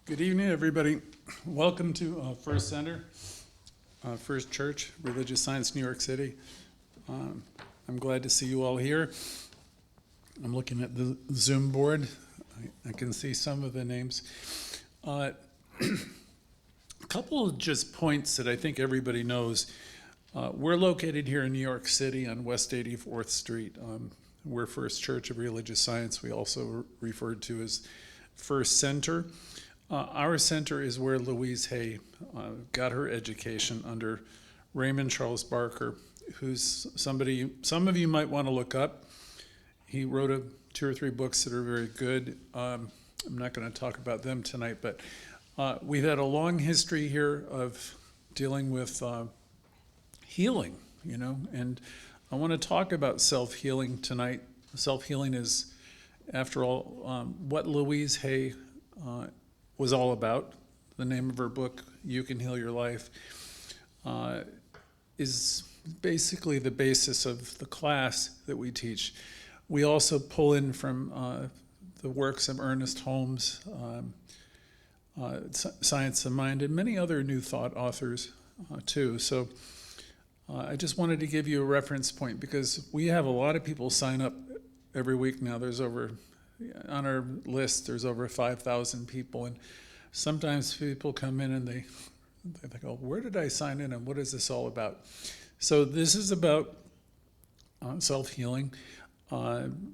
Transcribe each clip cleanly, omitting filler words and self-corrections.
Good evening, everybody. Welcome to First Center, First Church, Religious Science, New York City. I'm glad to see you all here. I'm looking at the Zoom board. I can see some of the names. A couple of just points that I think everybody knows. We're located here in New York City on West 84th Street. We're First Church of Religious Science. We also referred to as First Center. Our center is where Louise got her education under Raymond Charles Barker, who's somebody some of you might want to look up. He wrote 2 or 3 books that are very good. I'm not going to talk about them tonight, but we've had a long history here of dealing with healing, and I want to talk about self-healing tonight. Self-healing is, after all, what Louise Hay was all about. The name of her book, You Can Heal Your Life, is basically the basis of the class that we teach. We also pull in from the works of Ernest Holmes, Science of Mind, and many other New Thought authors too. So I just wanted to give you a reference point because we have a lot of people sign up every week now. On our list, there's over 5,000 people, and sometimes people come in and they go, where did I sign in and what is this all about? So this is about self-healing.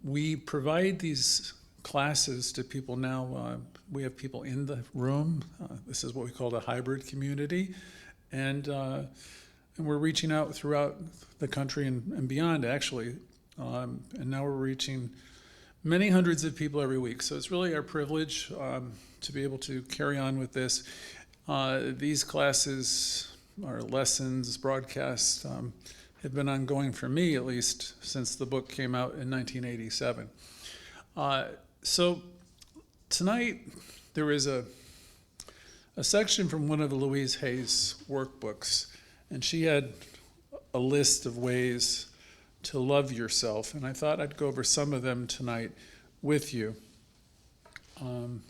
We provide these classes to people now. We have people in the room. This is what we call a hybrid community, and we're reaching out throughout the country and beyond, actually. And now we're reaching many hundreds of people every week. So it's really our privilege to be able to carry on with this. These classes, our lessons, broadcasts, have been ongoing for me, at least, since the book came out in 1987. So tonight, there is a section from one of Louise Hay's workbooks, and she had a list of ways to love yourself, and I thought I'd go over some of them tonight with you. And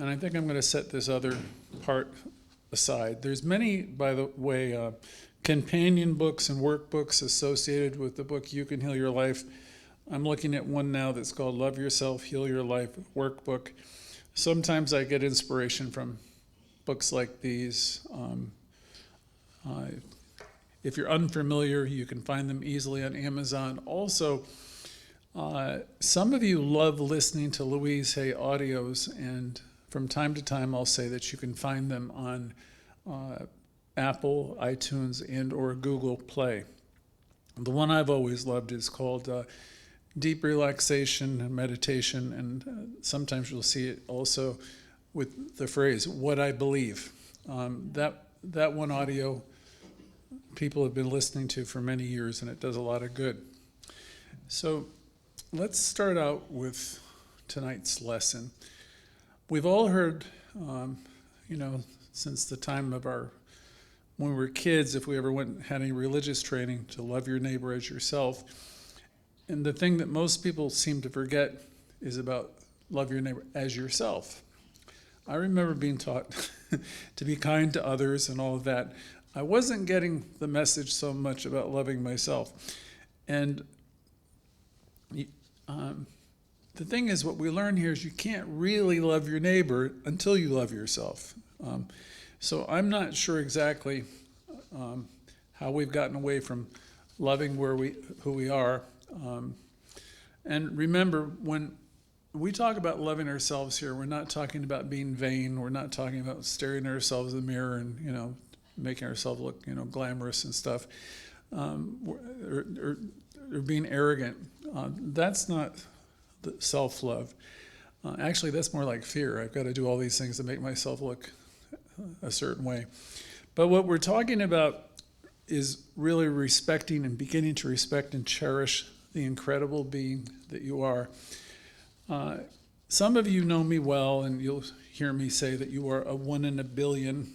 I think I'm going to set this other part aside. There's many, by the way, companion books and workbooks associated with the book You Can Heal Your Life. I'm looking at one now that's called Love Yourself, Heal Your Life Workbook. Sometimes I get inspiration from books like these. If you're unfamiliar, you can find them easily on Amazon. Also, some of you love listening to Louise Hay audios, and from time to time I'll say that you can find them on Apple, iTunes, and or Google Play. The one I've always loved is called Deep Relaxation and Meditation, and sometimes you'll see it also with the phrase, What I Believe. That one audio people have been listening to for many years, and it does a lot of good. So let's start out with tonight's lesson. We've all heard, since the time of when we were kids, if we ever had any religious training, to love your neighbor as yourself. And the thing that most people seem to forget is about love your neighbor as yourself. I remember being taught to be kind to others and all of that. I wasn't getting the message so much about loving myself. And the thing is, what we learn here is you can't really love your neighbor until you love yourself. So I'm not sure exactly how we've gotten away from loving who we are. And remember, when we talk about loving ourselves here, we're not talking about being vain. We're not talking about staring at ourselves in the mirror and, making ourselves look, glamorous and stuff, or being arrogant. That's not self-love. Actually, that's more like fear. I've got to do all these things to make myself look a certain way. But what we're talking about is really respecting and beginning to respect and cherish the incredible being that you are. Some of you know me well, and you'll hear me say that you are a 1 in a billion.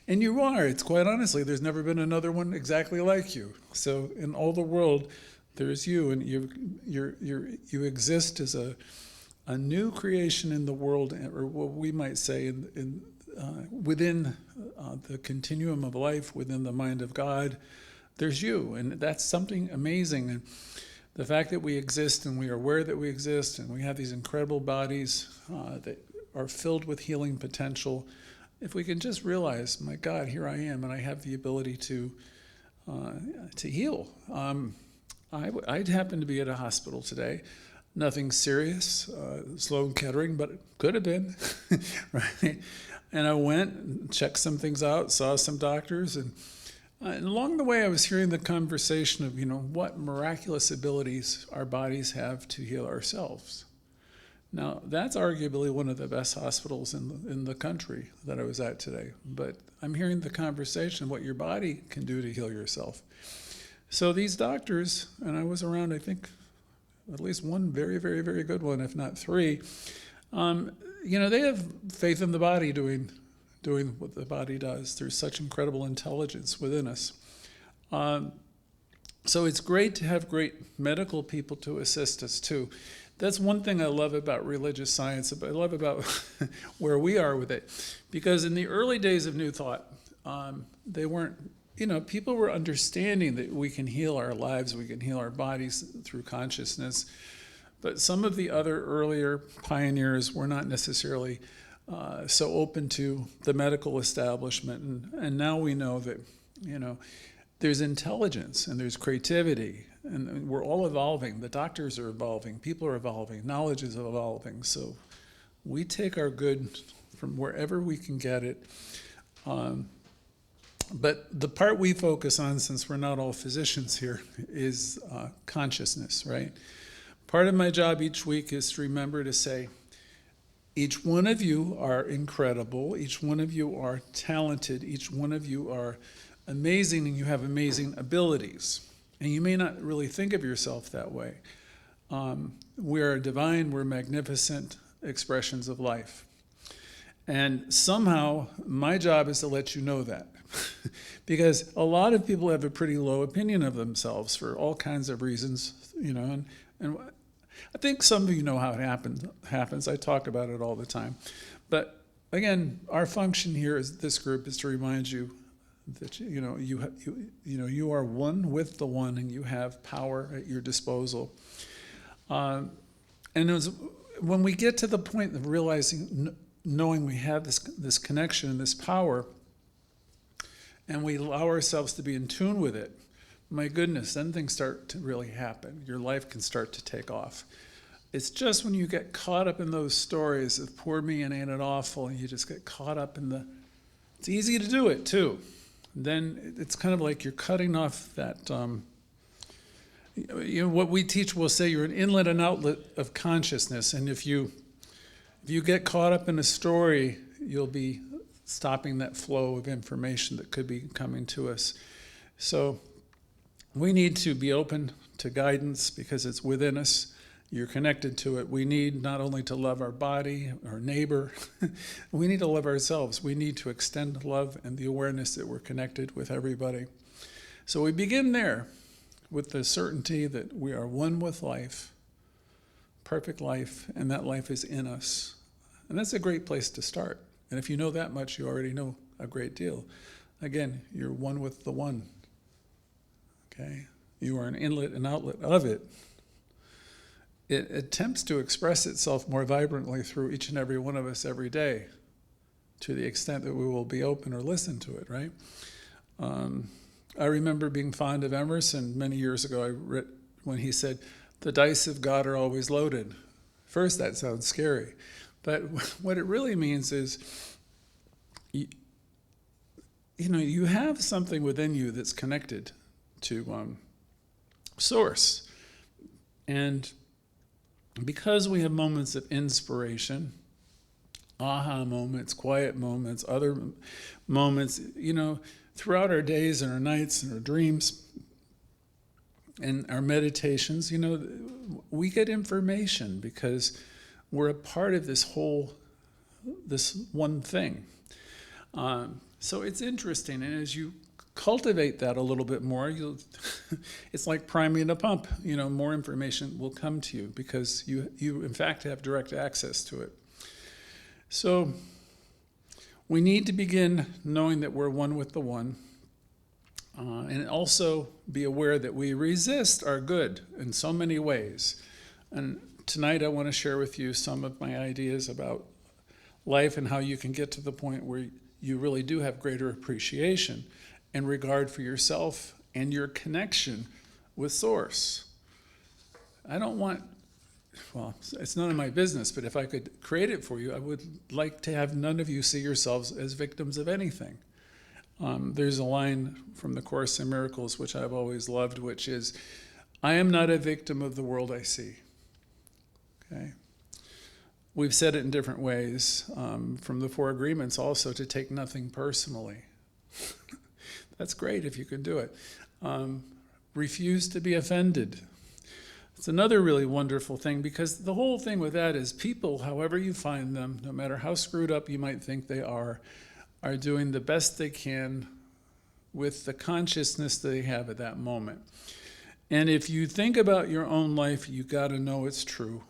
And you are. It's quite honestly, there's never been another one exactly like you. So in all the world, there's you, and you exist as a a new creation in the world, or what we might say within the continuum of life, within the mind of God, there's you, and that's something amazing. And the fact that we exist and we are aware that we exist and we have these incredible bodies that are filled with healing potential, if we can just realize, my God, here I am, and I have the ability to heal. I happened to be at a hospital today. Nothing serious, Sloan Kettering, but it could have been, right? And I went and checked some things out, saw some doctors, and along the way I was hearing the conversation of, what miraculous abilities our bodies have to heal ourselves. Now, that's arguably one of the best hospitals in the country that I was at today, but I'm hearing the conversation of what your body can do to heal yourself. So these doctors, and I was around, I think, at least one very, very, very good one, if not three, they have faith in the body doing what the body does. There's such incredible intelligence within us. So it's great to have great medical people to assist us too. That's one thing I love about religious science, I love about where we are with it. Because in the early days of New Thought, they weren't, people were understanding that we can heal our lives, we can heal our bodies through consciousness. But some of the other earlier pioneers were not necessarily so open to the medical establishment. And now we know that, there's intelligence and there's creativity, and we're all evolving. The doctors are evolving, people are evolving, knowledge is evolving. So we take our good from wherever we can get it. But the part we focus on, since we're not all physicians here, is consciousness, right? Part of my job each week is to remember to say, each one of you are incredible, each one of you are talented, each one of you are amazing, and you have amazing abilities. And you may not really think of yourself that way. We're divine, we're magnificent expressions of life. And somehow, my job is to let you know that. Because a lot of people have a pretty low opinion of themselves for all kinds of reasons, and I think some of you know how it happens. I talk about it all the time. But again, our function here as this group is to remind you that you are one with the one, and you have power at your disposal. And when we get to the point of realizing, knowing we have this connection and this power, and we allow ourselves to be in tune with it, my goodness, then things start to really happen. Your life can start to take off. It's just when you get caught up in those stories of poor me and ain't it awful, and you just get caught up in it's easy to do it too. Then it's kind of like you're cutting off that, what we teach will say you're an inlet and outlet of consciousness. And if you get caught up in a story, you'll be stopping that flow of information that could be coming to us. So we need to be open to guidance because it's within us. You're connected to it. We need not only to love our body, our neighbor, we need to love ourselves. We need to extend love and the awareness that we're connected with everybody. So we begin there with the certainty that we are one with life, perfect life, and that life is in us. And that's a great place to start. And if you know that much, you already know a great deal. Again, you're one with the one. Okay? You are an inlet and outlet of it. It attempts to express itself more vibrantly through each and every one of us every day, to the extent that we will be open or listen to it, right? I remember being fond of Emerson many years ago. When he said, "The dice of God are always loaded." First, that sounds scary. But what it really means is, you have something within you that's connected to source. And because we have moments of inspiration, aha moments, quiet moments, other moments, throughout our days and our nights and our dreams and our meditations, we get information because we're a part of this one thing. So it's interesting. And as you cultivate that a little bit more, it's like priming a pump. More information will come to you because you in fact have direct access to it. So we need to begin knowing that we're one with the one, and also be aware that we resist our good in so many ways. And tonight I want to share with you some of my ideas about life and how you can get to the point where you really do have greater appreciation and regard for yourself and your connection with Source. I don't want, well, it's none of my business, but if I could create it for you, I would like to have none of you see yourselves as victims of anything. There's a line from the Course in Miracles, which I've always loved, which is, I am not a victim of the world I see. Okay. We've said it in different ways, from the Four Agreements also, to take nothing personally. That's great if you can do it. Refuse to be offended. It's another really wonderful thing, because the whole thing with that is people, however you find them, no matter how screwed up you might think they are doing the best they can with the consciousness they have at that moment. And if you think about your own life, you got to know it's true.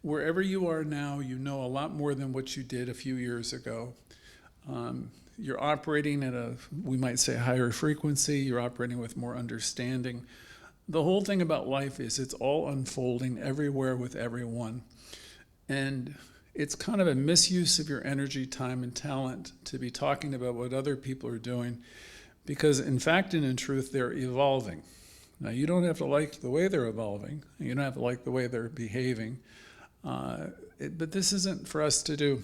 Wherever you are now, you know a lot more than what you did a few years ago. You're operating at we might say, higher frequency. You're operating with more understanding. The whole thing about life is it's all unfolding everywhere with everyone. And it's kind of a misuse of your energy, time, and talent to be talking about what other people are doing, because in fact and in truth, they're evolving. Now, you don't have to like the way they're evolving. You don't have to like the way they're behaving. But this isn't for us to do.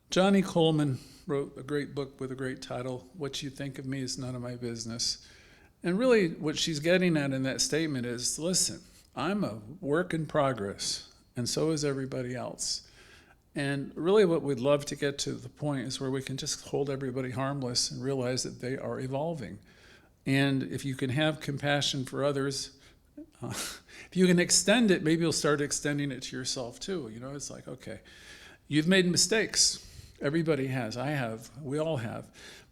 Johnny Coleman wrote a great book with a great title, What You Think of Me Is None of My Business. And really what she's getting at in that statement is, listen, I'm a work in progress, and so is everybody else. And really what we'd love to get to the point is where we can just hold everybody harmless and realize that they are evolving. And if you can have compassion for others, if you can extend it, maybe you'll start extending it to yourself too. It's like, okay, you've made mistakes. Everybody has. I have. We all have.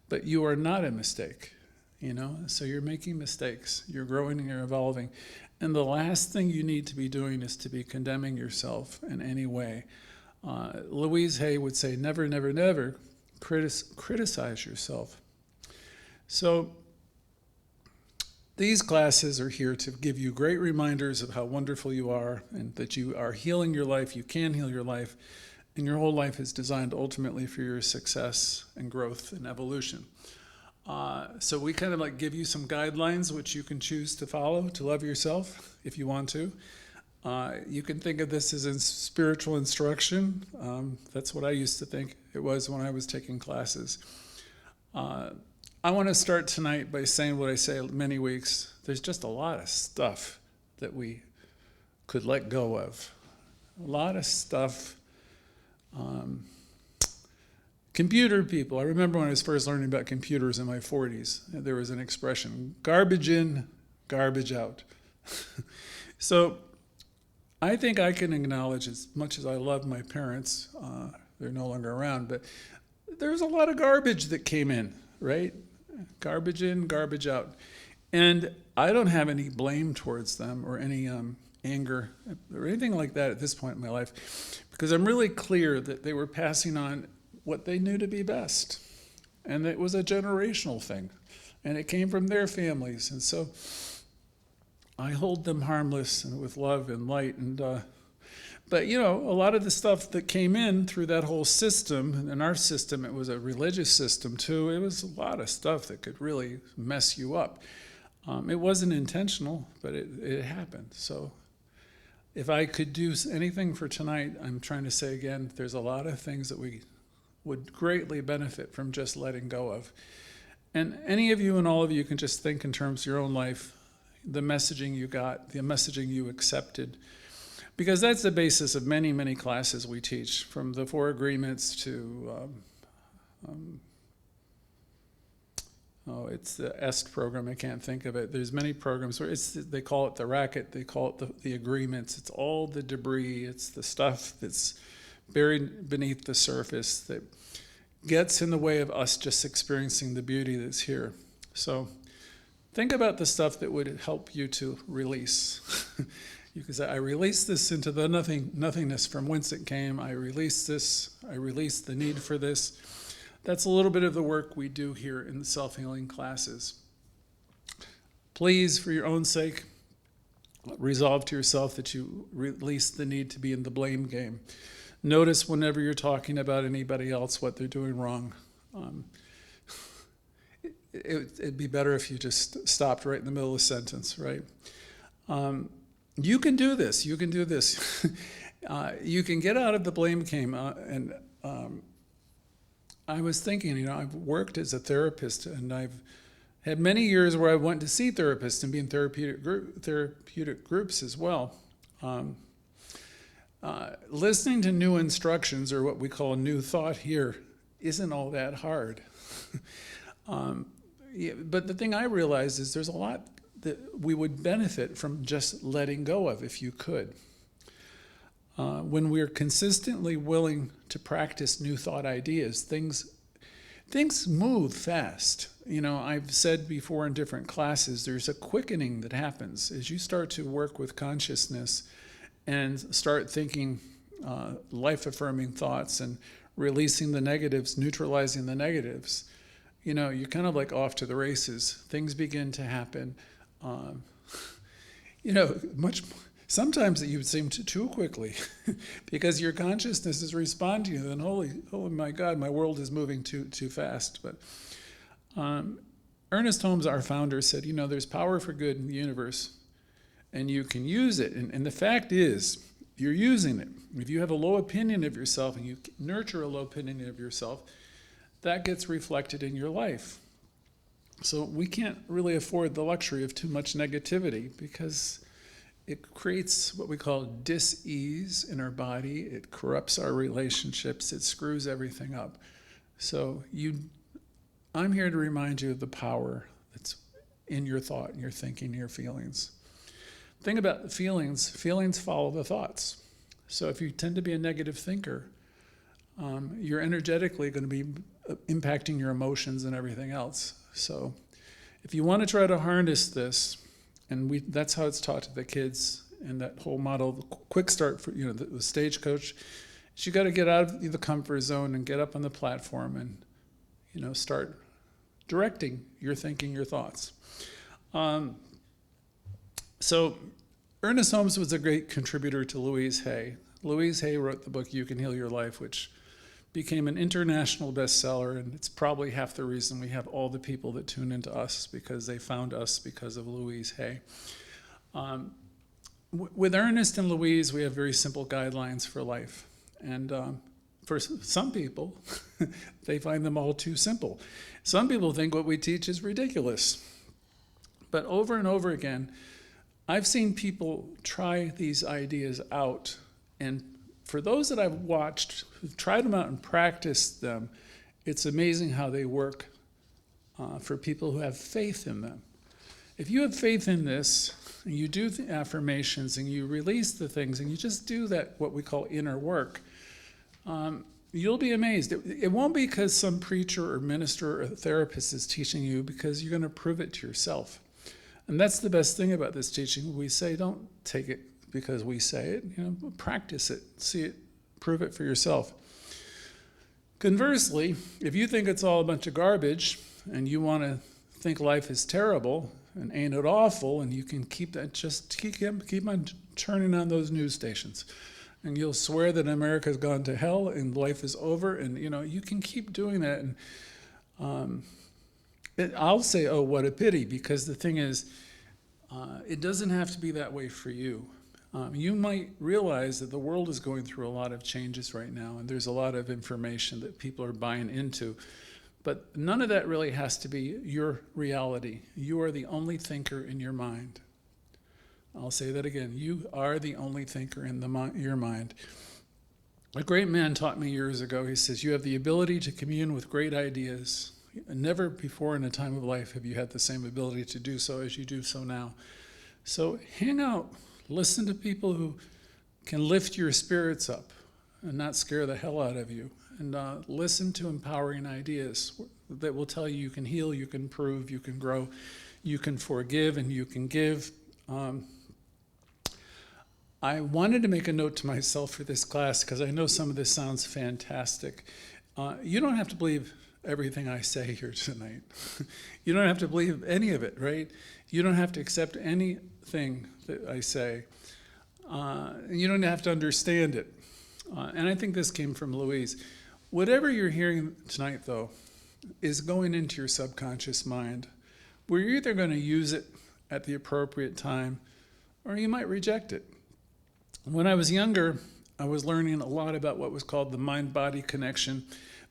But you are not a mistake, So you're making mistakes. You're growing and you're evolving. And the last thing you need to be doing is to be condemning yourself in any way. Louise Hay would say, never, never, never criticize yourself. So these classes are here to give you great reminders of how wonderful you are and that you are healing your life, you can heal your life, and your whole life is designed ultimately for your success and growth and evolution. So we kind of like give you some guidelines which you can choose to follow to love yourself if you want to. You can think of this as in spiritual instruction. That's what I used to think it was when I was taking classes. I want to start tonight by saying what I say many weeks. There's just a lot of stuff that we could let go of. A lot of stuff. Computer people. I remember when I was first learning about computers in my 40s, there was an expression, garbage in, garbage out. So I think I can acknowledge, as much as I love my parents, they're no longer around, but there's a lot of garbage that came in, right? Garbage in, garbage out. And I don't have any blame towards them or any anger or anything like that at this point in my life, because I'm really clear that they were passing on what they knew to be best. And it was a generational thing. And it came from their families. And so I hold them harmless and with love and light. And but a lot of the stuff that came in through that whole system, and in our system it was a religious system too, it was a lot of stuff that could really mess you up. It wasn't intentional, but it happened. So if I could do anything for tonight, I'm trying to say again, there's a lot of things that we would greatly benefit from just letting go of. And any of you and all of you can just think in terms of your own life, the messaging you got, the messaging you accepted, because that's the basis of many, many classes we teach, from the Four Agreements to, it's the EST program, I can't think of it. There's many programs where they call it the racket, they call it the agreements. It's all the debris, it's the stuff that's buried beneath the surface that gets in the way of us just experiencing the beauty that's here. So think about the stuff that would help you to release. You can say, I release this into the nothingness from whence it came. I release this. I release the need for this. That's a little bit of the work we do here in the self-healing classes. Please, for your own sake, resolve to yourself that you release the need to be in the blame game. Notice whenever you're talking about anybody else what they're doing wrong. It'd be better if you just stopped right in the middle of the sentence, right? You can do this. You can do this. You can get out of the blame game. I was thinking, I've worked as a therapist, and I've had many years where I went to see therapists and be in therapeutic groups as well. Listening to new instructions, or what we call new thought here, isn't all that hard. But the thing I realized is there's a lot that we would benefit from just letting go of if you could. When we're consistently willing to practice new thought ideas, things move fast. I've said before in different classes, there's a quickening that happens as you start to work with consciousness and start thinking life-affirming thoughts and releasing the negatives, neutralizing the negatives. You're kind of like off to the races. Things begin to happen. Sometimes it would seem too quickly because your consciousness is responding to you, and oh my God, my world is moving too fast. But Ernest Holmes, our founder, said, there's power for good in the universe, and you can use it. And the fact is, you're using it. If you have a low opinion of yourself and you nurture a low opinion of yourself, that gets reflected in your life. So we can't really afford the luxury of too much negativity because it creates what we call dis-ease in our body. It corrupts our relationships. It screws everything up. So I'm here to remind you of the power that's in your thought, in your thinking, your feelings. Think about the feelings. Feelings follow the thoughts. So if you tend to be a negative thinker, you're energetically going to be impacting your emotions and everything else. So if you want to try to harness this, and that's how it's taught to the kids, and that whole model, the quick start for the stagecoach, is you got to get out of the comfort zone and get up on the platform and start directing your thinking, your thoughts. So Ernest Holmes was a great contributor to Louise Hay. Louise Hay wrote the book You Can Heal Your Life, which became an international bestseller, and it's probably half the reason we have all the people that tune into us, because they found us because of Louise Hay. With Ernest and Louise, we have very simple guidelines for life. And for some people, they find them all too simple. Some people think what we teach is ridiculous. But over and over again, I've seen people try these ideas out, and for those that I've watched who've tried them out and practiced them, it's amazing how they work for people who have faith in them. If you have faith in this, and you do the affirmations, and you release the things, and you just do that, what we call inner work, you'll be amazed. It won't be because some preacher or minister or therapist is teaching you, because you're going to prove it to yourself. And that's the best thing about this teaching. We say, don't take it because we say it, practice it, see it, prove it for yourself. Conversely, if you think it's all a bunch of garbage and you want to think life is terrible and ain't it awful, and you can keep that, just keep on turning on those news stations, and you'll swear that America's gone to hell and life is over, and you can keep doing that. And I'll say, oh, what a pity, because the thing is, it doesn't have to be that way for you. You might realize that the world is going through a lot of changes right now, and there's a lot of information that people are buying into. But none of that really has to be your reality. You are the only thinker in your mind. I'll say that again. You are the only thinker in your mind. A great man taught me years ago, he says, you have the ability to commune with great ideas. Never before in a time of life have you had the same ability to do so as you do so now. So hang out. Listen to people who can lift your spirits up. and not scare the hell out of you. And listen to empowering ideas that will tell you can heal, you can improve, you can grow, you can forgive, and you can give. I wanted to make a note to myself for this class because I know some of this sounds fantastic. You don't have to believe everything I say here tonight. You don't have to believe any of it, right? You don't have to accept anything that I say. You don't have to understand it. And I think this came from Louise. Whatever you're hearing tonight, though, is going into your subconscious mind, where you're either going to use it at the appropriate time, or you might reject it. When I was younger, I was learning a lot about what was called the mind-body connection.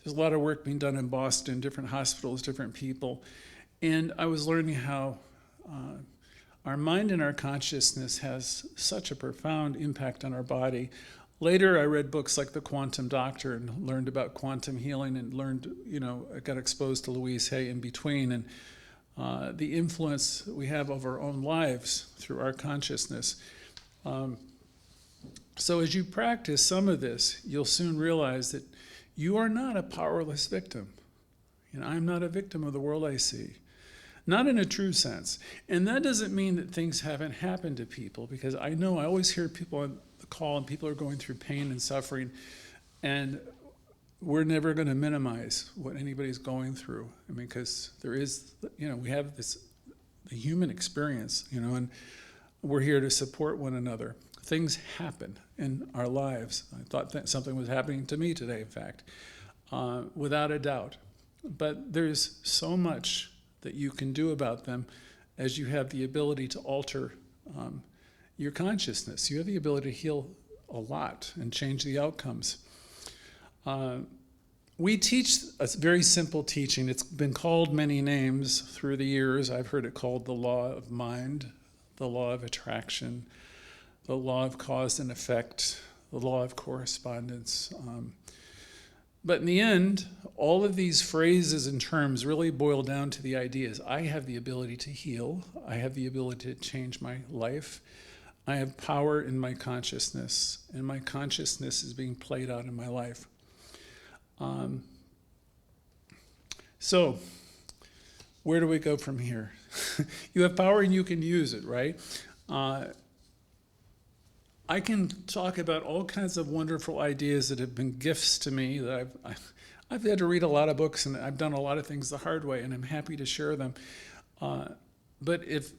There's a lot of work being done in Boston, different hospitals, different people. And I was learning how our mind and our consciousness has such a profound impact on our body. Later, I read books like The Quantum Doctor and learned about quantum healing and learned, I got exposed to Louise Hay in between and the influence that we have over our own lives through our consciousness. So as you practice some of this, you'll soon realize that you are not a powerless victim. I'm not a victim of the world I see. Not in a true sense. And that doesn't mean that things haven't happened to people, because I know I always hear people on the call and people are going through pain and suffering, and we're never going to minimize what anybody's going through. Because there is, we have the human experience, and we're here to support one another. Things happen in our lives. I thought that something was happening to me today, in fact, without a doubt. But there's so much that you can do about them as you have the ability to alter your consciousness. You have the ability to heal a lot and change the outcomes. We teach a very simple teaching. It's been called many names through the years. I've heard it called the law of mind, the law of attraction, the law of cause and effect, the law of correspondence. But in the end, all of these phrases and terms really boil down to the ideas. I have the ability to heal. I have the ability to change my life. I have power in my consciousness, and my consciousness is being played out in my life. So, where do we go from here? You have power and you can use it, right? I can talk about all kinds of wonderful ideas that have been gifts to me. That I've had to read a lot of books, and I've done a lot of things the hard way, and I'm happy to share them. But if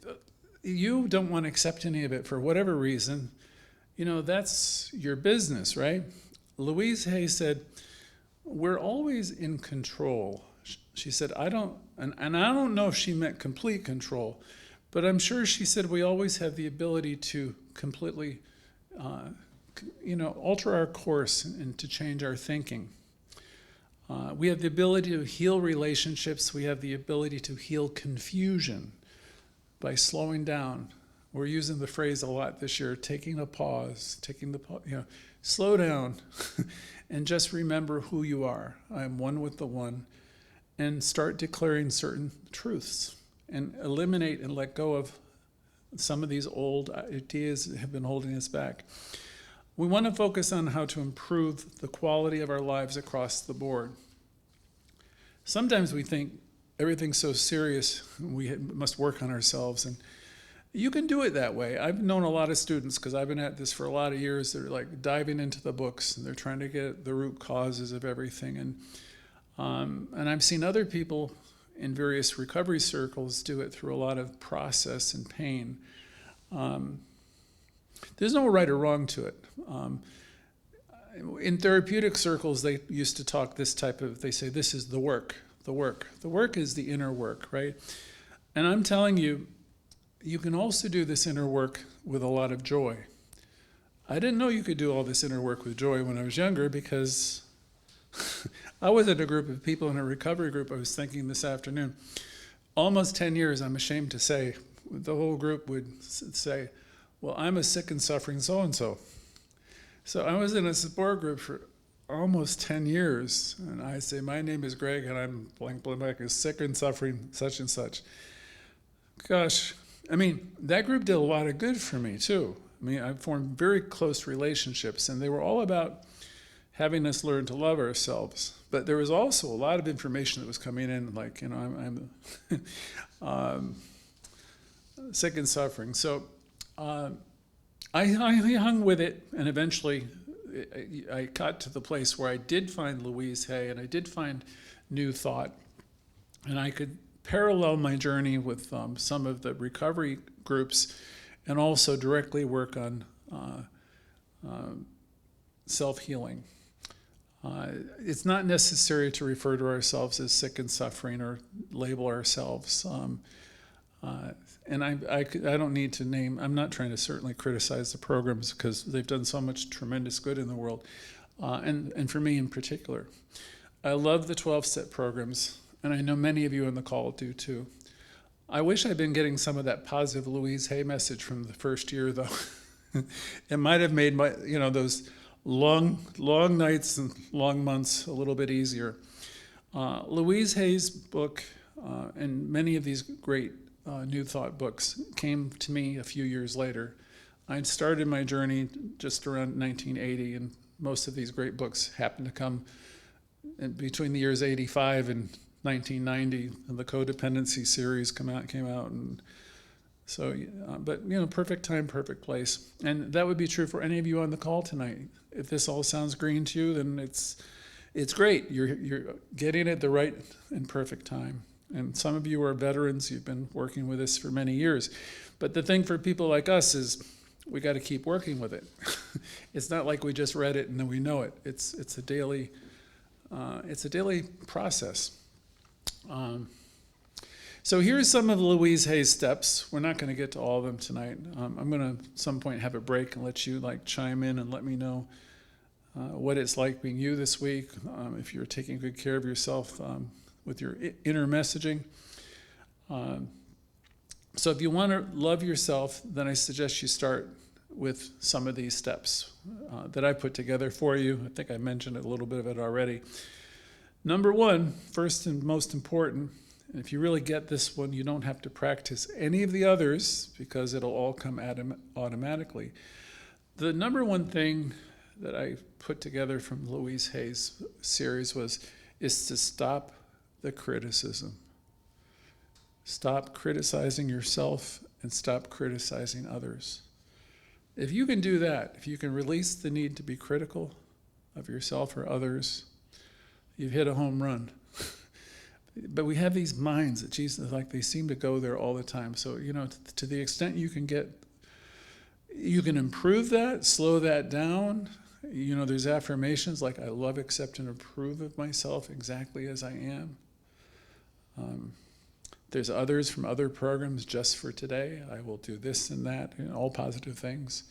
you don't want to accept any of it for whatever reason, that's your business, right? Louise Hay said, we're always in control. She said, I don't know if she meant complete control, but I'm sure she said we always have the ability to completely alter our course and to change our thinking. We have the ability to heal relationships. We have the ability to heal confusion by slowing down. We're using the phrase a lot this year, taking a pause, slow down and just remember who you are. I am one with the one, and start declaring certain truths and eliminate and let go of some of these old ideas that have been holding us back. We want to focus on how to improve the quality of our lives across the board. Sometimes we think everything's so serious, we must work on ourselves, and you can do it that way. I've known a lot of students, because I've been at this for a lot of years, they're like diving into the books, and they're trying to get the root causes of everything. And I've seen other people in various recovery circles do it through a lot of process and pain. There's no right or wrong to it. In therapeutic circles, they used to talk they say this is the work. The work is the inner work, right? And I'm telling you, you can also do this inner work with a lot of joy. I didn't know you could do all this inner work with joy when I was younger, because I was in a group of people in a recovery group. I was thinking this afternoon, almost 10 years, I'm ashamed to say, the whole group would say, well, I'm a sick and suffering so-and-so. So I was in a support group for almost 10 years, and I say, my name is Greg, and I'm blank, sick and suffering such and such. Gosh, that group did a lot of good for me, too. I formed very close relationships, and they were all about having us learn to love ourselves. But there was also a lot of information that was coming in, like, I'm sick and suffering. So I hung with it, and eventually I got to the place where I did find Louise Hay, and I did find new thought, and I could parallel my journey with some of the recovery groups, and also directly work on self-healing. It's not necessary to refer to ourselves as sick and suffering or label ourselves. And I don't need to name, I'm not trying to certainly criticize the programs because they've done so much tremendous good in the world, and for me in particular. I love the 12-step programs, and I know many of you on the call do too. I wish I'd been getting some of that positive Louise Hay message from the first year, though. It might have made my, those long nights and long months a little bit easier. Louise Hay's book and many of these great New Thought books came to me a few years later. I'd started my journey just around 1980, and most of these great books happened to come in between the years 85 and 1990. And the Codependency series came out, and so, but perfect time, perfect place. And that would be true for any of you on the call tonight. If this all sounds green to you, then it's great. You're getting it the right and perfect time. And some of you are veterans. You've been working with this for many years. But the thing for people like us is we got to keep working with it. It's not like we just read it and then we know it. It's a daily process. So here's some of Louise Hay's steps. We're not going to get to all of them tonight. I'm going to at some point have a break and let you chime in and let me know what it's like being you this week, if you're taking good care of yourself with your inner messaging. So if you want to love yourself, then I suggest you start with some of these steps that I put together for you. I think I mentioned a little bit of it already. Number one, first and most important, and if you really get this one, you don't have to practice any of the others because it'll all come automatically. The number one thing that I put together from Louise Hay's series is to stop the criticism. Stop criticizing yourself and stop criticizing others. If you can do that, if you can release the need to be critical of yourself or others, you've hit a home run. But we have these minds that Jesus, they seem to go there all the time. So, to the extent you can improve that, slow that down. There's affirmations like, I love, accept, and approve of myself exactly as I am. There's others from other programs just for today. I will do this and that, all positive things.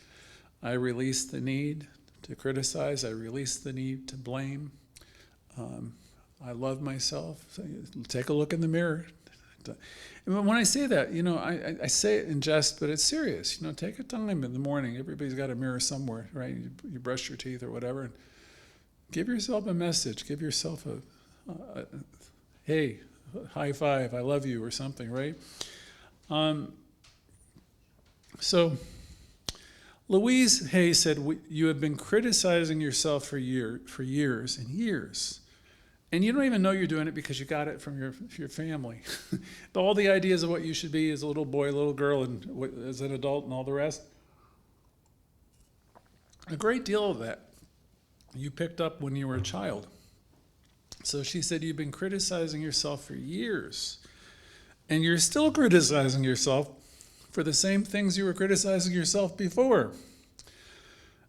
I release the need to criticize. I release the need to blame. I love myself. Take a look in the mirror. And when I say that, I say it in jest, but it's serious. Take a time in the morning. Everybody's got a mirror somewhere, right? You brush your teeth or whatever. And give yourself a message. Give yourself a hey, high five, I love you, or something, right? So Louise Hay said, you have been criticizing yourself for years and years. And you don't even know you're doing it because you got it from your family. All the ideas of what you should be as a little boy, little girl, and as an adult and all the rest. A great deal of that you picked up when you were a child. So she said, you've been criticizing yourself for years. And you're still criticizing yourself for the same things you were criticizing yourself before.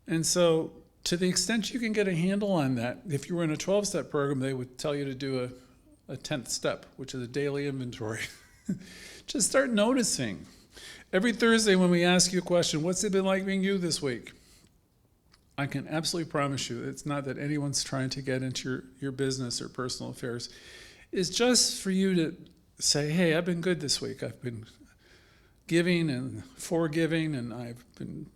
And so to the extent you can get a handle on that, if you were in a 12-step program, they would tell you to do a 10th step, which is a daily inventory. Just start noticing. Every Thursday when we ask you a question, what's it been like being you this week? I can absolutely promise you, it's not that anyone's trying to get into your business or personal affairs. It's just for you to say, hey, I've been good this week. I've been giving and forgiving, and I've been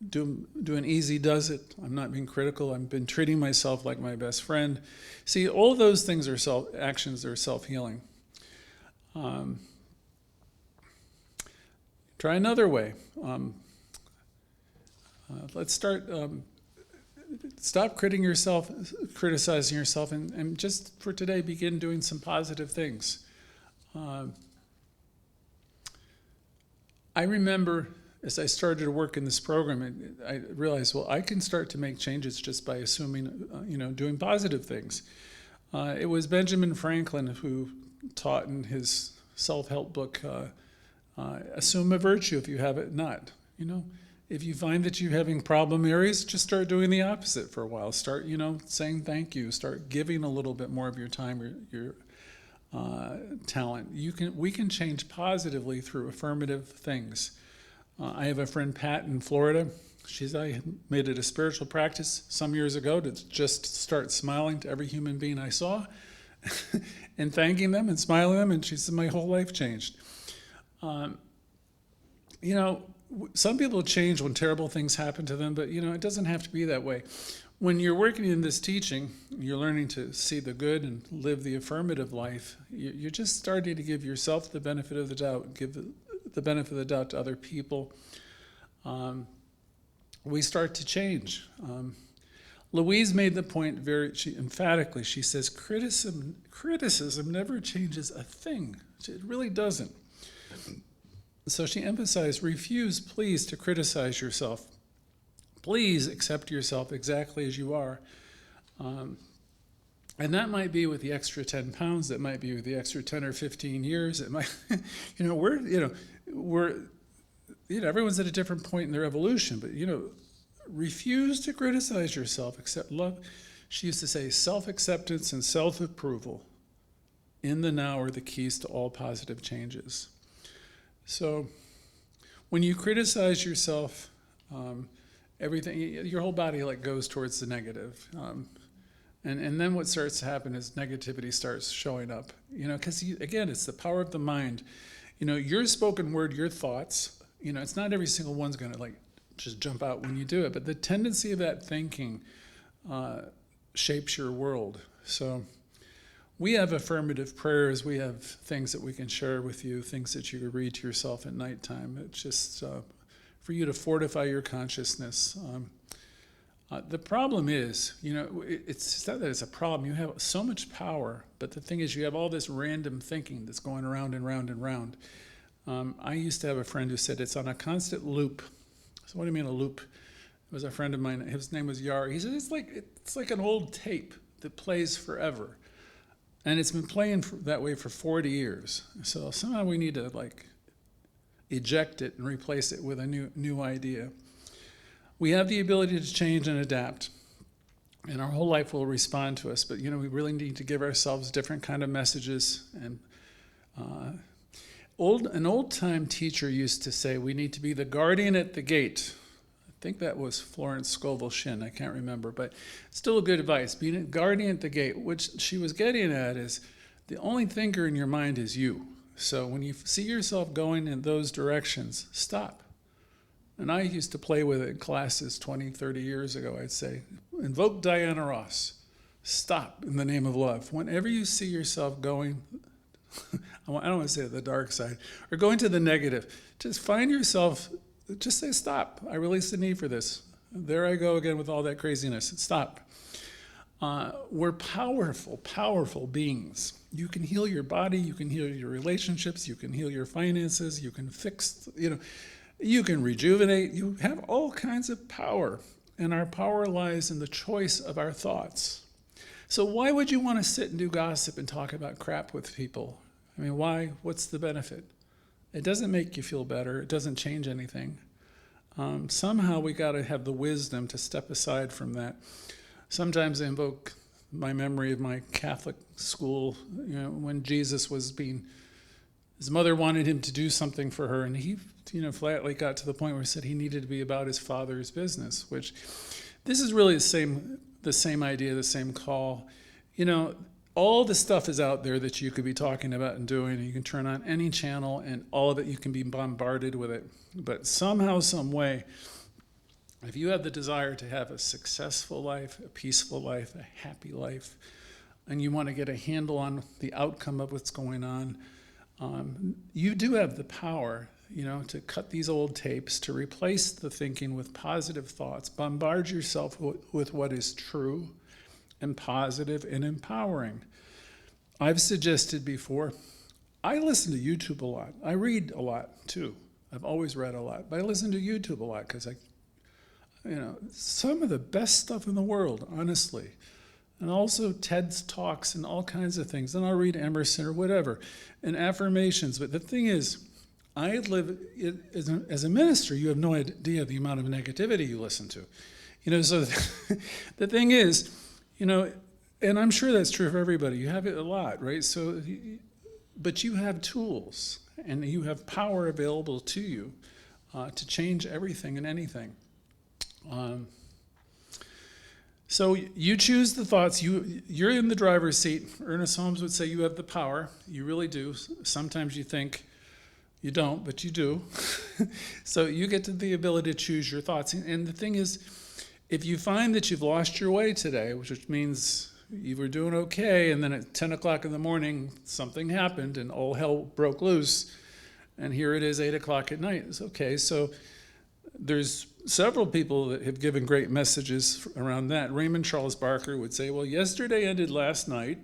doing easy does it. I'm not being critical. I've been treating myself like my best friend. See, all those things are actions that are self-healing. Try another way. Let's start stop criticizing yourself, and just for today, begin doing some positive things. I remember as I started to work in this program, I realized, well, I can start to make changes just by assuming, doing positive things. It was Benjamin Franklin who taught in his self-help book, assume a virtue if you have it not. If you find that you're having problem areas, just start doing the opposite for a while. Start, saying thank you. Start giving a little bit more of your time, your talent. We can change positively through affirmative things. I have a friend, Pat, in Florida. I made it a spiritual practice some years ago to just start smiling to every human being I saw and thanking them and smiling them. And she said, my whole life changed. Some people change when terrible things happen to them, but it doesn't have to be that way. When you're working in this teaching, you're learning to see the good and live the affirmative life. You're just starting to give yourself the benefit of the doubt, give the benefit of the doubt to other people. We start to change. Louise made the point emphatically. She says, criticism never changes a thing. It really doesn't. So she emphasized, refuse, please, to criticize yourself. Please accept yourself exactly as you are. And that might be with the extra 10 pounds. That might be with the extra 10 or 15 years. It might, everyone's at a different point in their evolution. But, refuse to criticize yourself. Accept love. She used to say, self-acceptance and self-approval in the now are the keys to all positive changes. So when you criticize yourself, everything, your whole body goes towards the negative. And then what starts to happen is negativity starts showing up, because again, it's the power of the mind. Your spoken word, your thoughts, it's not every single one's going to just jump out when you do it, but the tendency of that thinking shapes your world. So we have affirmative prayers. We have things that we can share with you, things that you can read to yourself at nighttime. It's just for you to fortify your consciousness. The problem is, it's not that it's a problem. You have so much power, but the thing is you have all this random thinking that's going around and round and round. I used to have a friend who said it's on a constant loop. So what do you mean a loop? It was a friend of mine. His name was Yar. He said it's like an old tape that plays forever. And it's been playing that way for 40 years. So somehow we need to eject it and replace it with a new idea. We have the ability to change and adapt, and our whole life will respond to us. But we really need to give ourselves different kind of messages. And an old-time teacher used to say, we need to be the guardian at the gate. I think that was Florence Scovel Shinn. I can't remember, but still a good advice. Being a guardian at the gate. What she was getting at is the only thinker in your mind is you. So when you see yourself going in those directions, stop. And I used to play with it in classes 20, 30 years ago. I'd say, invoke Diana Ross. Stop in the name of love. Whenever you see yourself going, I don't want to say the dark side, or going to the negative, just find yourself, just say stop. I release the need for this. There I go again with all that craziness. Stop. We're powerful, powerful beings. You can heal your body, you can heal your relationships, you can heal your finances, you can fix, you can rejuvenate. You have all kinds of power, and our power lies in the choice of our thoughts. So why would you want to sit and do gossip and talk about crap with people? I mean, why? What's the benefit? It doesn't make you feel better. It doesn't change anything. Somehow we got to have the wisdom to step aside from that. Sometimes I invoke my memory of my Catholic school, when Jesus was his mother wanted him to do something for her, and he, flatly got to the point where he said he needed to be about his Father's business, which this is really the same idea, the same call. All the stuff is out there that you could be talking about and doing, and you can turn on any channel, and all of it, you can be bombarded with it. But somehow, some way, if you have the desire to have a successful life, a peaceful life, a happy life, and you want to get a handle on the outcome of what's going on, you do have the power to cut these old tapes, to replace the thinking with positive thoughts. Bombard yourself with what is true and positive and empowering. I've suggested before, I listen to YouTube a lot. I read a lot too. I've always read a lot, but I listen to YouTube a lot because some of the best stuff in the world, honestly. And also TED's talks and all kinds of things. And I'll read Emerson or whatever, and affirmations. But the thing is, I live, as a minister, you have no idea the amount of negativity you listen to. So the thing is, and I'm sure that's true for everybody. You have it a lot, right? So, but you have tools, and you have power available to you to change everything and anything. So you choose the thoughts. You're in the driver's seat. Ernest Holmes would say you have the power. You really do. Sometimes you think you don't, but you do. So you get to the ability to choose your thoughts. And the thing is, if you find that you've lost your way today, which means you were doing okay, and then at 10 o'clock in the morning, something happened and all hell broke loose, and here it is 8 o'clock at night. It's okay. So there's several people that have given great messages around that. Raymond Charles Barker would say, well, yesterday ended last night,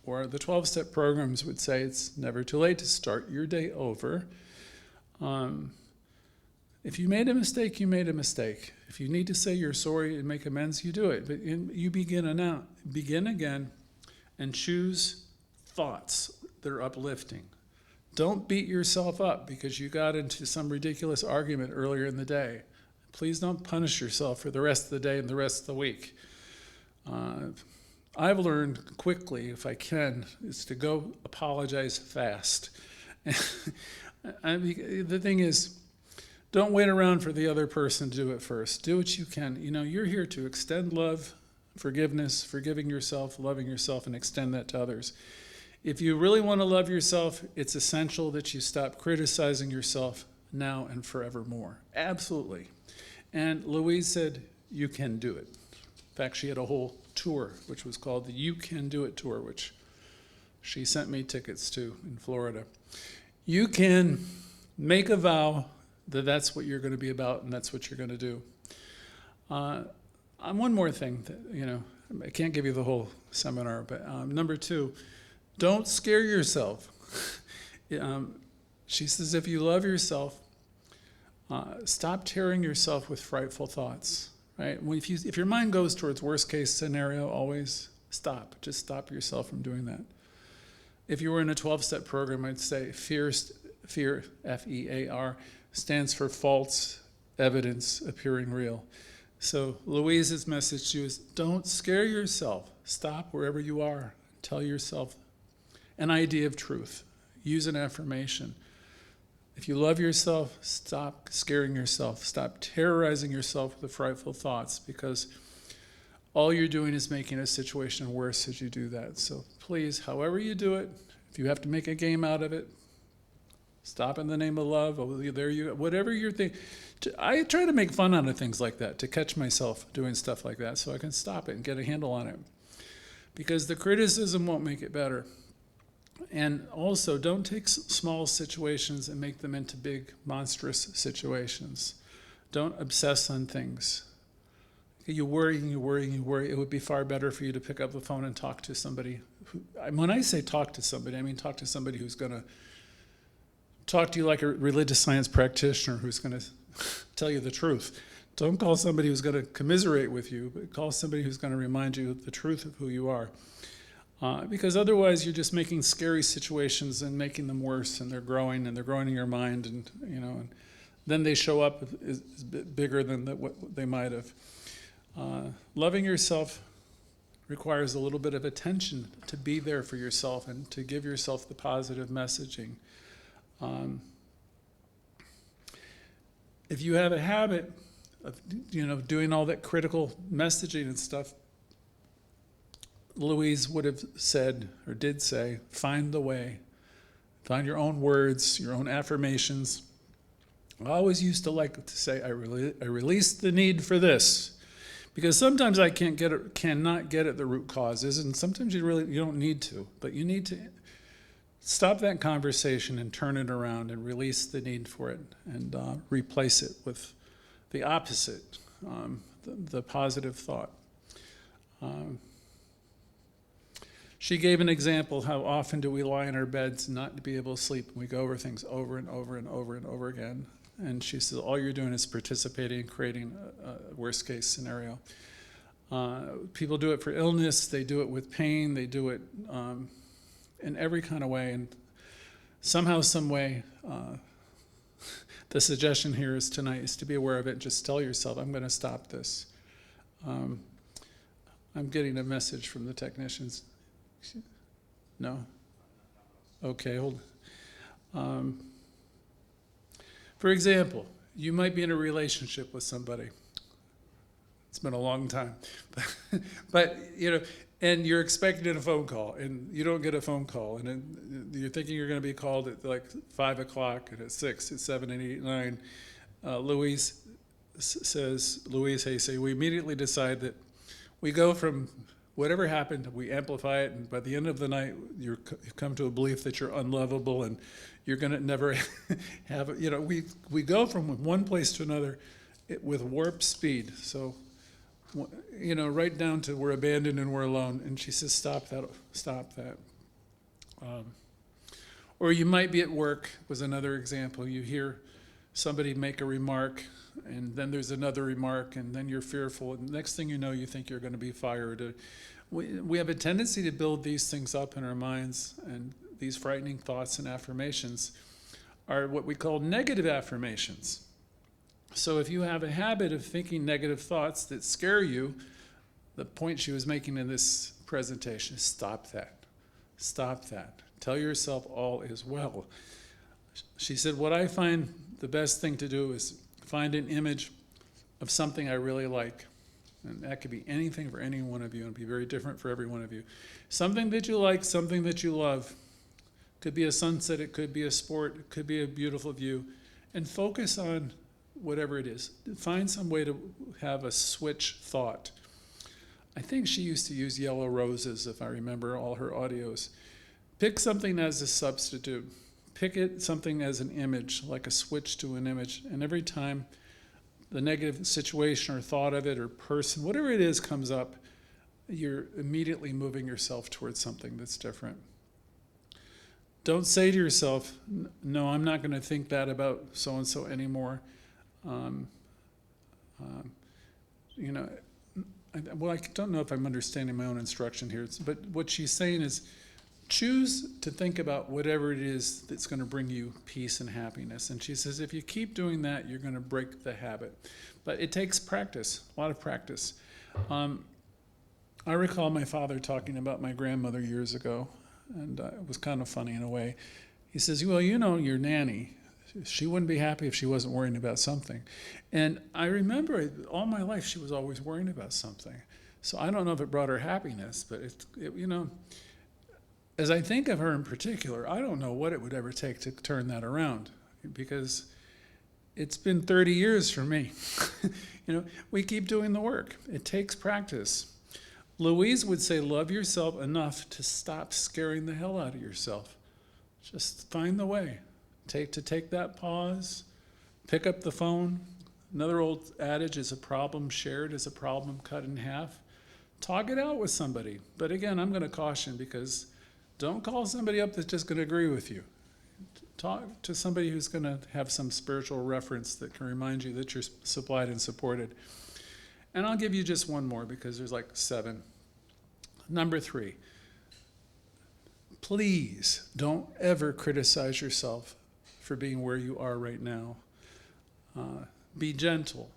or the 12-step programs would say it's never too late to start your day over. If you made a mistake, you made a mistake. If you need to say you're sorry and make amends, you do it. But you begin again, and choose thoughts that are uplifting. Don't beat yourself up because you got into some ridiculous argument earlier in the day. Please don't punish yourself for the rest of the day and the rest of the week. I've learned quickly, if I can, is to go apologize fast. The thing is, don't wait around for the other person to do it first. Do what you can. You're here to extend love, forgiveness, forgiving yourself, loving yourself, and extend that to others. If you really want to love yourself, it's essential that you stop criticizing yourself now and forevermore. Absolutely. And Louise said, you can do it. In fact, she had a whole tour, which was called the You Can Do It Tour, which she sent me tickets to in Florida. You can make a vow that that's what you're going to be about and that's what you're going to do. One more thing, I can't give you the whole seminar, but number 2, don't scare yourself. She says, if you love yourself, stop tearing yourself with frightful thoughts. Right? If your mind goes towards worst case scenario, always stop. Just stop yourself from doing that. If you were in a 12-step program, I'd say fear, F-E-A-R, stands for false evidence appearing real. So Louise's message to you is, don't scare yourself. Stop wherever you are. Tell yourself an idea of truth. Use an affirmation. If you love yourself, stop scaring yourself. Stop terrorizing yourself with the frightful thoughts, because all you're doing is making a situation worse as you do that. So please, however you do it, if you have to make a game out of it, stop in the name of love. Whatever you're thinking. I try to make fun out of things like that, to catch myself doing stuff like that so I can stop it and get a handle on it. Because the criticism won't make it better. And also, don't take small situations and make them into big, monstrous situations. Don't obsess on things. You worry. It would be far better for you to pick up the phone and talk to somebody. When I say talk to somebody, I mean talk to somebody who's going to talk to you like a religious science practitioner who's going to tell you the truth. Don't call somebody who's going to commiserate with you, but call somebody who's going to remind you of the truth of who you are. Because otherwise you're just making scary situations and making them worse, and they're growing in your mind, and and then they show up is bigger than what they might have. Loving yourself requires a little bit of attention to be there for yourself and to give yourself the positive messaging. If you have a habit of doing all that critical messaging and stuff, Louise would have said, or did say, find the way. Find your own words, your own affirmations. I always used to like to say, I release the need for this. Because sometimes I cannot get at the root causes, and sometimes you don't need to, but you need to stop that conversation and turn it around and release the need for it and replace it with the opposite, the positive thought. She gave an example, how often do we lie in our beds not to be able to sleep, and we go over things over and over and over and over again. And she says, all you're doing is participating in creating a worst case scenario. People do it for illness, they do it with pain, they do it in every kind of way. And somehow, some way, the suggestion here is tonight is to be aware of it. Just tell yourself, I'm going to stop this. I'm getting a message from the technicians. No? Okay, hold on. For example, you might be in a relationship with somebody. It's been a long time. But, and you're expecting a phone call, and you don't get a phone call, and then you're thinking you're going to be called at like 5 o'clock, and at 6, at 7, and 8, 9. Louise Hayes, we immediately decide that we go from whatever happened, we amplify it, and by the end of the night, you come to a belief that you're unlovable, and you're going to never have, we go from one place to another with warp speed. So, right down to we're abandoned and we're alone. And she says, stop that. Or you might be at work, was another example. You hear somebody make a remark, and then there's another remark, and then you're fearful. And the next thing you know, you think you're going to be fired. We have a tendency to build these things up in our minds, and these frightening thoughts and affirmations are what we call negative affirmations. So if you have a habit of thinking negative thoughts that scare you, the point she was making in this presentation is stop that. Stop that. Tell yourself all is well. She said, what I find the best thing to do is find an image of something I really like. And that could be anything for any one of you, and it'll be very different for every one of you. Something that you like, something that you love. Could be a sunset, it could be a sport, it could be a beautiful view. And focus on whatever it is. Find some way to have a switch thought. I think she used to use yellow roses, if I remember all her audios. Pick something as a substitute. Pick something as an image, like a switch to an image. And every time the negative situation or thought of it or person, whatever it is comes up, you're immediately moving yourself towards something that's different. Don't say to yourself, no, I'm not going to think that about so-and-so anymore. I don't know if I'm understanding my own instruction here, but what she's saying is choose to think about whatever it is that's going to bring you peace and happiness. And she says if you keep doing that, you're going to break the habit. But it takes practice, a lot of practice. I recall my father talking about my grandmother years ago, and it was kind of funny in a way. He says, well, your nanny, she wouldn't be happy if she wasn't worrying about something. And I remember all my life she was always worrying about something. So I don't know if it brought her happiness, but as I think of her in particular, I don't know what it would ever take to turn that around, because it's been 30 years for me. We keep doing the work. It takes practice. Louise would say, love yourself enough to stop scaring the hell out of yourself. Just find the way. Take that pause, pick up the phone. Another old adage is a problem shared is a problem cut in half. Talk it out with somebody. But again, I'm going to caution, because don't call somebody up that's just going to agree with you. Talk to somebody who's going to have some spiritual reference that can remind you that you're supplied and supported. And I'll give you just one more, because there's like 7. Number 3, please don't ever criticize yourself for being where you are right now. Be gentle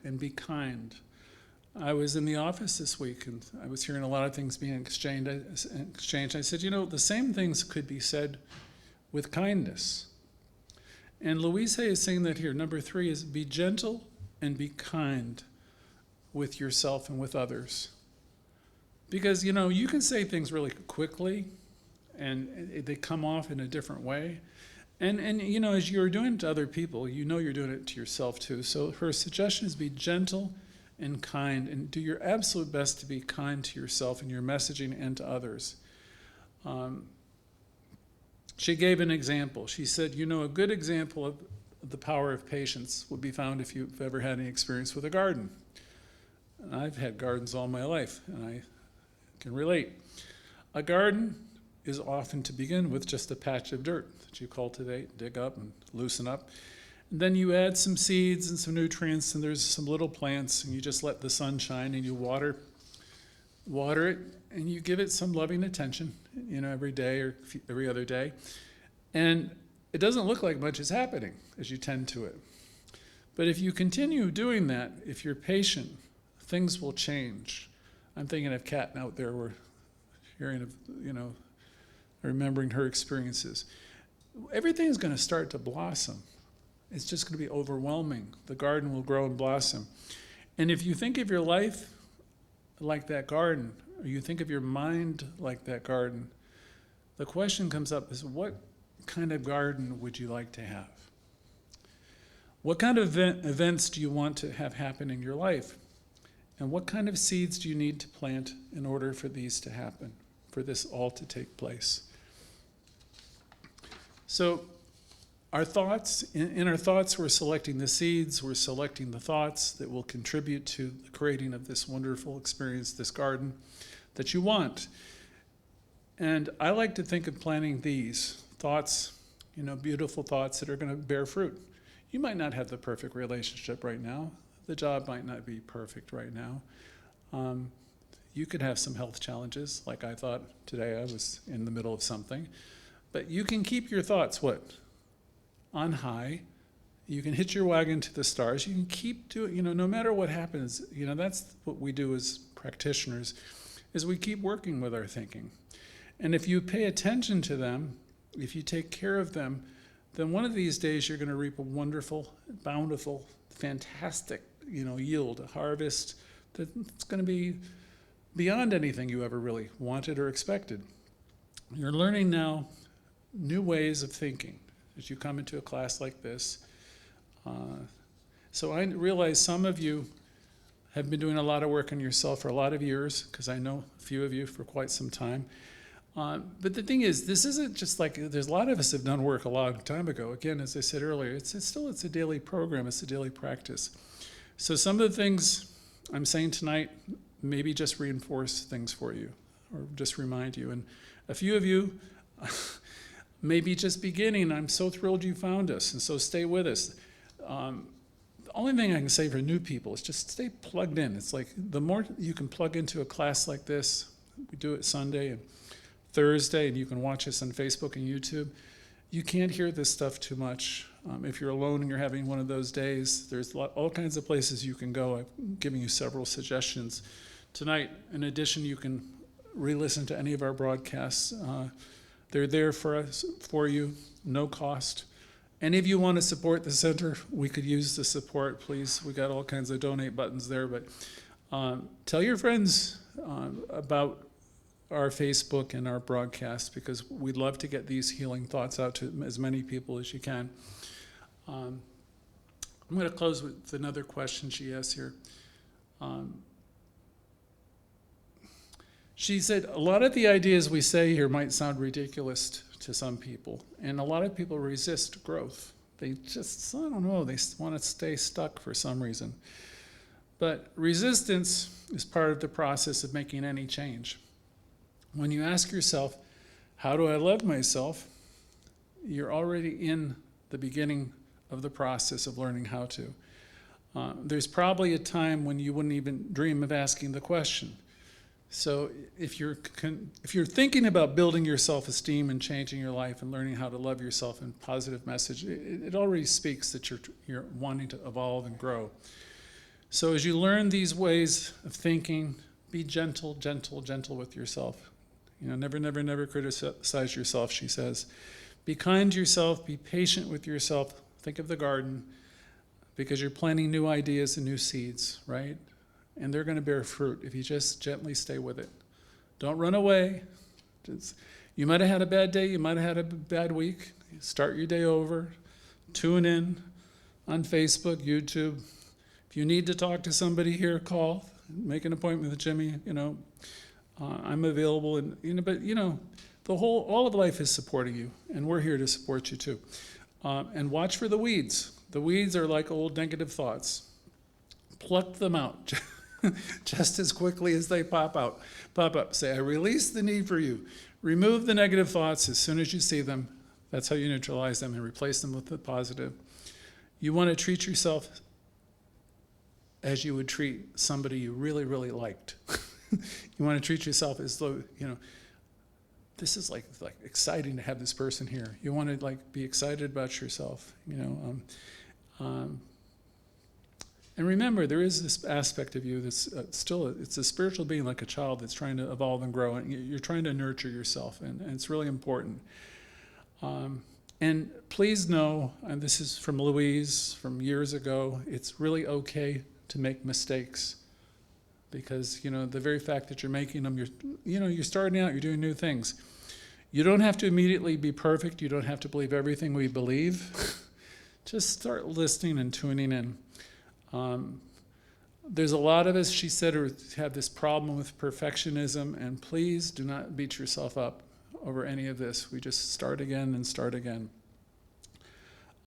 and be kind. I was in the office this week, and I was hearing a lot of things being exchanged. I said, the same things could be said with kindness. And Louise is saying that here. Number 3 is be gentle and be kind with yourself and with others. Because, you can say things really quickly, and they come off in a different way. And as you're doing it to other people, you're doing it to yourself too. So her suggestion is be gentle and kind, and do your absolute best to be kind to yourself in your messaging and to others. she gave an example. She said, you know, a good example of the power of patience would be found if you've ever had any experience with a garden. And I've had gardens all my life, and I can relate. A garden is often, to begin with, just a patch of dirt that you cultivate, dig up, and loosen up. And then you add some seeds and some nutrients, and there's some little plants, and you just let the sun shine, and you water it, and you give it some loving attention, you know, every day or every other day. And it doesn't look like much is happening as you tend to it. But if you continue doing that, if you're patient, things will change. I'm thinking of Kat out there. We're hearing of, you know, remembering her experiences. Everything's going to start to blossom. It's just going to be overwhelming. The garden will grow and blossom. And if you think of your life like that garden, or you think of your mind like that garden, the question comes up is, what kind of garden would you like to have? What kind of events do you want to have happen in your life? And what kind of seeds do you need to plant in order for these to happen, for this all to take place? So our thoughts, in our thoughts, we're selecting the seeds, we're selecting the thoughts that will contribute to the creating of this wonderful experience, this garden that you want. And I like to think of planting these thoughts, you know, beautiful thoughts that are going to bear fruit. You might not have the perfect relationship right now. The job might not be perfect right now. You could have some health challenges, like I thought today I was in the middle of something. But you can keep your thoughts, what? On high. You can hitch your wagon to the stars. You can keep doing, you know, no matter what happens, you know, that's what we do as practitioners, is we keep working with our thinking. And if you pay attention to them, if you take care of them, then one of these days you're going to reap a wonderful, bountiful, fantastic, you know, yield, a harvest that's going to be beyond anything you ever really wanted or expected. You're learning now new ways of thinking as you come into a class like this. So I realize some of you have been doing a lot of work on yourself for a lot of years, because I know a few of you for quite some time. But the thing is, this isn't just like, there's a lot of us have done work a long time ago. Again, as I said earlier, it's a daily program, it's a daily practice. So some of the things I'm saying tonight maybe just reinforce things for you, or just remind you. And a few of you maybe just beginning. I'm so thrilled you found us, and so stay with us. The only thing I can say for new people is just stay plugged in. It's like the more you can plug into a class like this, we do it Sunday and Thursday, and you can watch us on Facebook and YouTube. You can't hear this stuff too much. If you're alone and you're having one of those days, there's all kinds of places you can go. I'm giving you several suggestions tonight. In addition, you can re-listen to any of our broadcasts. They're there for you, no cost. Any of you want to support the center, we could use the support, please. We got all kinds of donate buttons there, but tell your friends about our Facebook and our broadcast, because we'd love to get these healing thoughts out to as many people as you can. I'm going to close with another question she asked here. She said, a lot of the ideas we say here might sound ridiculous to some people, and a lot of people resist growth. They just, I don't know, they want to stay stuck for some reason. But resistance is part of the process of making any change. When you ask yourself, how do I love myself? You're already in the beginning of the process of learning how to. There's probably a time when you wouldn't even dream of asking the question. So if you're thinking about building your self-esteem and changing your life and learning how to love yourself in a positive message, it already speaks that you're wanting to evolve and grow. So as you learn these ways of thinking, be gentle, gentle, gentle with yourself. You know, never, never, never criticize yourself, she says. Be kind to yourself, be patient with yourself. Think of the garden, because you're planting new ideas and new seeds, right? And they're going to bear fruit if you just gently stay with it. Don't run away. You might have had a bad day, you might have had a bad week. Start your day over. Tune in on Facebook, YouTube. If you need to talk to somebody here, call. Make an appointment with Jimmy, you know. I'm available, and but all of life is supporting you, and we're here to support you too. And watch for the weeds. The weeds are like old negative thoughts. Pluck them out just as quickly as they pop up. Say, I release the need for you. Remove the negative thoughts as soon as you see them. That's how you neutralize them and replace them with the positive. You want to treat yourself as you would treat somebody you really, really liked. You want to treat yourself as though, this is like exciting to have this person here. You want to be excited about yourself, and remember, there is this aspect of you that's it's a spiritual being, like a child that's trying to evolve and grow, and you're trying to nurture yourself, and it's really important. And please know, and this is from Louise from years ago, it's really okay to make mistakes. Because, the very fact that you're making them, you're starting out, you're doing new things. You don't have to immediately be perfect. You don't have to believe everything we believe. Just start listening and tuning in. There's a lot of us, she said, who have this problem with perfectionism, and please do not beat yourself up over any of this. We just start again and start again.